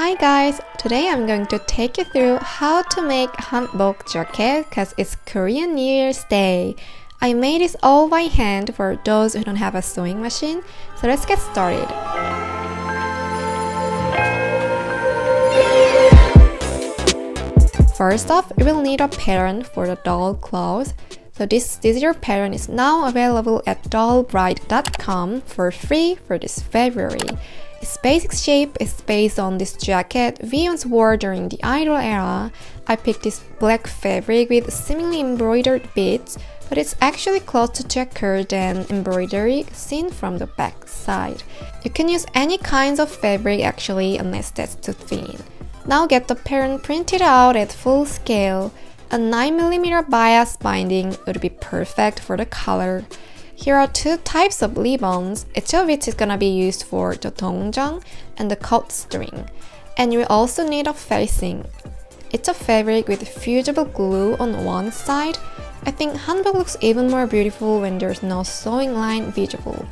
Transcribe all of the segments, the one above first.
Hi guys, today I'm going to take you through how to make Hanbok jacket because it's Korean New Year's Day. I made this all by hand for those who don't have a sewing machine, so let's get started. First off, you will need a pattern for the doll clothes. So this your pattern is now available at dollbride.com for free for this February. Its basic shape is based on this jacket we once wore during the idol era. I picked this black fabric with seemingly embroidered beads, but it's actually close to checkered and embroidery seen from the back side. You can use any kinds of fabric actually, unless that's too thin. Now get the pattern printed out at full scale. A 9mm bias binding would be perfect for the color. Here are two types of ribbons, each of which is gonna be used for the dongjeong and the cut string. And you will also need a facing. It's a fabric with fusible glue on one side. I think hanbok looks even more beautiful when there's no sewing line visible.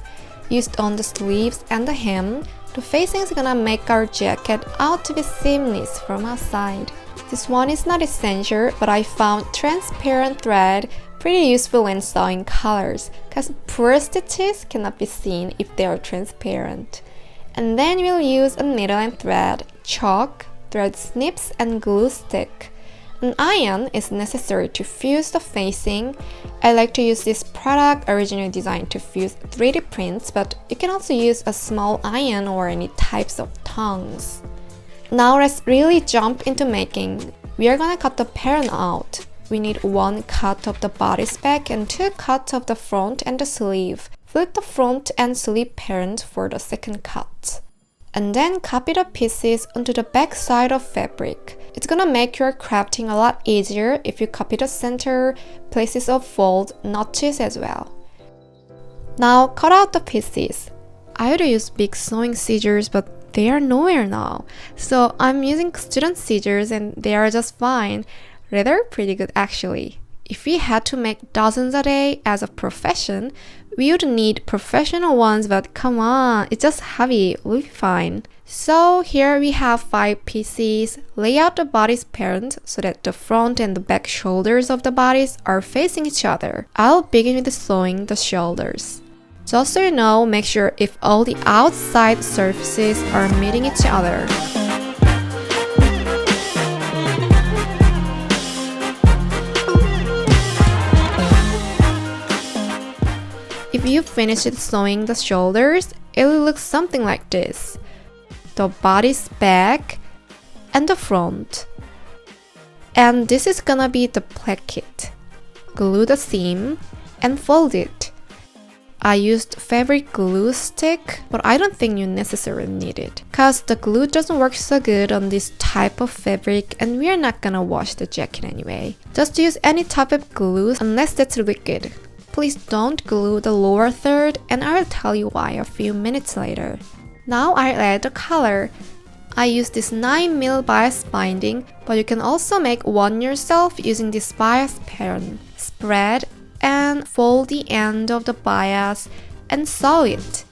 Used on the sleeves and the hem, the facing is gonna make our jacket out to be seamless from outside. This one is not essential, but I found transparent thread pretty useful when sewing colors, because poor stitches cannot be seen if they are transparent. And then we'll use a needle and thread, chalk, thread snips, and glue stick. An iron is necessary to fuse the facing. I like to use this product originally designed to fuse 3D prints, but you can also use a small iron or any types of tongs. Now let's really jump into making. We are gonna cut the pattern out. We need one cut of the bodice back and two cuts of the front and the sleeve. Flip the front and sleeve pattern for the second cut. And then copy the pieces onto the back side of fabric. It's gonna make your crafting a lot easier if you copy the center, places of fold, notches as well. Now cut out the pieces. I would use big sewing scissors, but they are nowhere now. So I'm using student scissors and they are just fine. Rather pretty good actually. If we had to make dozens a day as a profession, we would need professional ones, but come on, it's just heavy, we'll be fine. So here we have 5 pieces. Lay out the bodice pattern so that the front and the back shoulders of the bodice are facing each other. I'll begin with sewing the shoulders. Just so you know, make sure if all the outside surfaces are meeting each other. If you finish sewing the shoulders, it will look something like this. The body's back and the front. And this is gonna be the placket. Glue the seam and fold it. I used fabric glue stick, but I don't think you necessarily need it, cause the glue doesn't work so good on this type of fabric and we are not gonna wash the jacket anyway. Just use any type of glue unless that's liquid. Please don't glue the lower third, and I will tell you why a few minutes later. Now I'll add the color. I use this 9mm bias binding, but you can also make one yourself using this bias pattern. Spread and fold the end of the bias and sew it.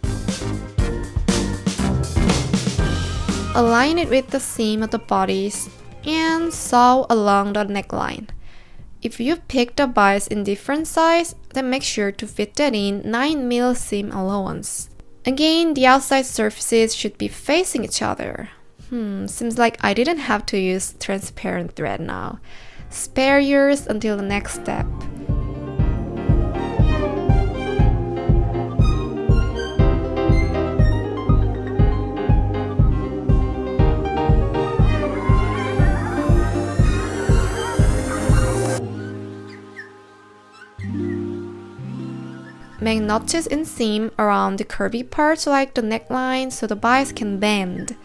Align it with the seam of the bodice and sew along the neckline. If you pick the bias in different size, then make sure to fit that in 9mm seam allowance. Again, the outside surfaces should be facing each other. Seems like I didn't have to use transparent thread now. Spare yours until the next step. Make notches in seam around the curvy parts like the neckline so the bias can bend.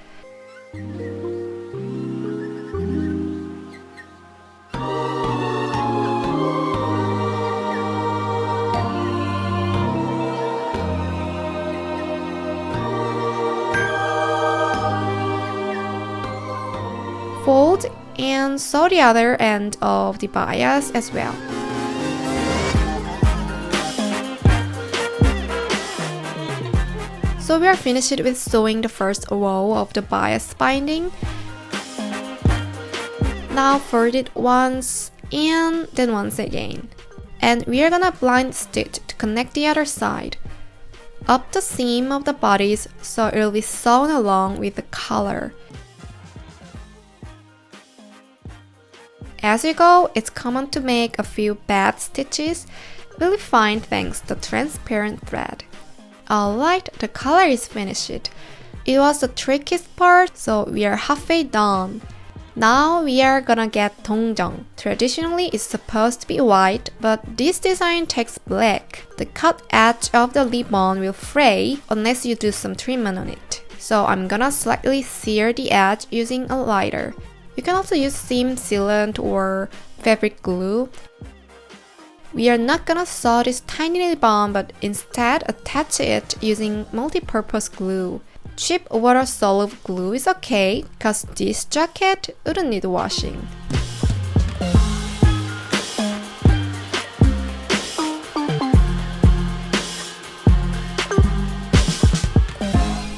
Fold and sew the other end of the bias as well. So we are finished with sewing the first row of the bias binding. Now fold it once and then once again. And we are gonna blind stitch to connect the other side. Up the seam of the bodice so it will be sewn along with the collar. As you go, it's common to make a few bad stitches. We'll be fine thanks to transparent thread. Alright, the collar is finished. It was the trickiest part, so we are halfway done. Now we are gonna get dongjeong. Traditionally, it's supposed to be white, but this design takes black. The cut edge of the ribbon will fray unless you do some treatment on it. So I'm gonna slightly sear the edge using a lighter. You can also use seam sealant or fabric glue. We are not gonna sew this tiny ribbon, but instead attach it using multi-purpose glue. Cheap water-soluble glue is okay, cause this jacket wouldn't need washing.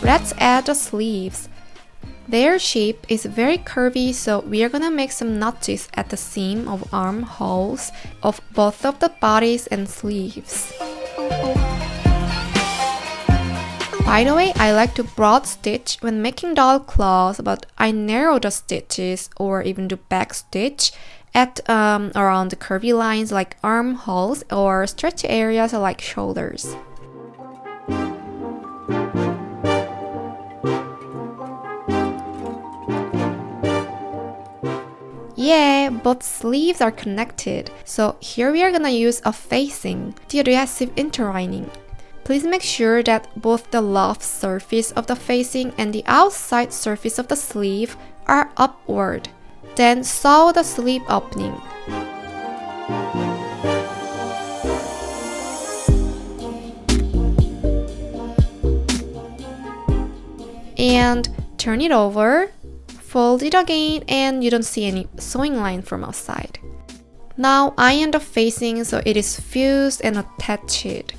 Let's add the sleeves. Their shape is very curvy, so we are gonna make some notches at the seam of armholes of both of the bodies and sleeves. By the way, I like to broad stitch when making doll clothes, but I narrow the stitches or even do back stitch at around the curvy lines like armholes or stretchy areas like shoulders. Yeah, both sleeves are connected, so here we are gonna use a facing, the adhesive interlining. Please make sure that both the loft surface of the facing and the outside surface of the sleeve are upward. Then sew the sleeve opening. And turn it over. Fold it again and you don't see any sewing line from outside. Now iron the facing so it is fused and attached.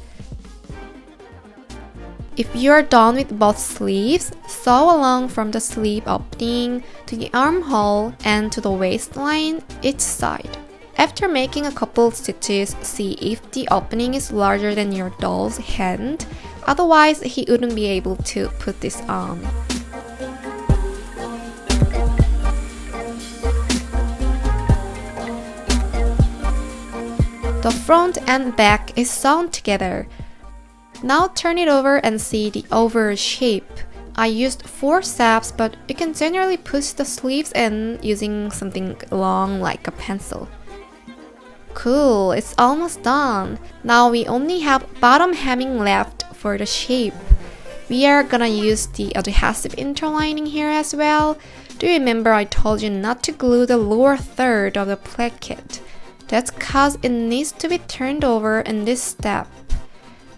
If you are done with both sleeves, sew along from the sleeve opening to the armhole and to the waistline each side. After making a couple stitches, see if the opening is larger than your doll's hand, otherwise he wouldn't be able to put this on. The front and back is sewn together. Now turn it over and see the oval shape. I used forceps, but you can generally push the sleeves in using something long like a pencil. Cool, it's almost done. Now we only have bottom hemming left for the shape. We are gonna use the adhesive interlining here as well. Do you remember I told you not to glue the lower third of the placket? That's cause it needs to be turned over in this step.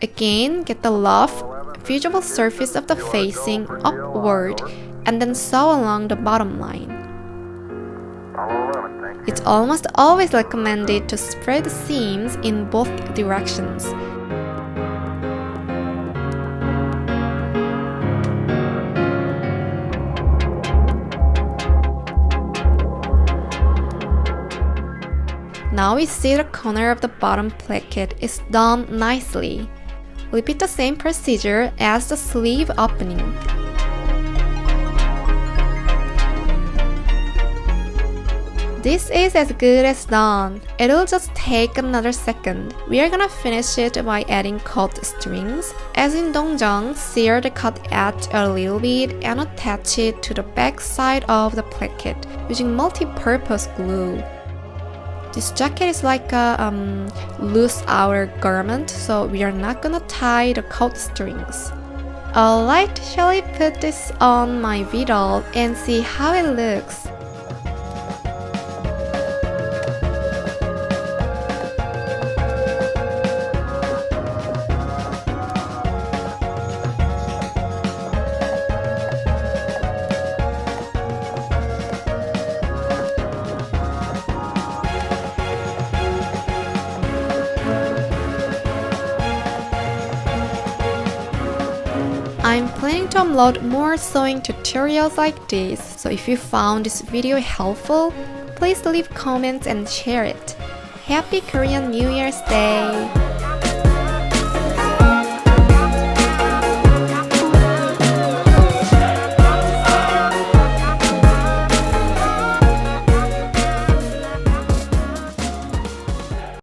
Again, get the loft, fusible surface of the facing upward and then sew along the bottom line. It's almost always recommended to spread the seams in both directions. Now we see the corner of the bottom placket is done nicely. Repeat the same procedure as the sleeve opening. This is as good as done. It'll just take another second. We are gonna finish it by adding cut strings. As in dongjeong, sear the cut edge a little bit and attach it to the back side of the placket using multi-purpose glue. This jacket is like a loose outer garment, so we are not gonna tie the coat strings. Alright, shall I put this on my V-doll and see how it looks? I'm planning to upload more sewing tutorials like this, so if you found this video helpful, Please leave comments and share it. Happy Korean New Year's Day!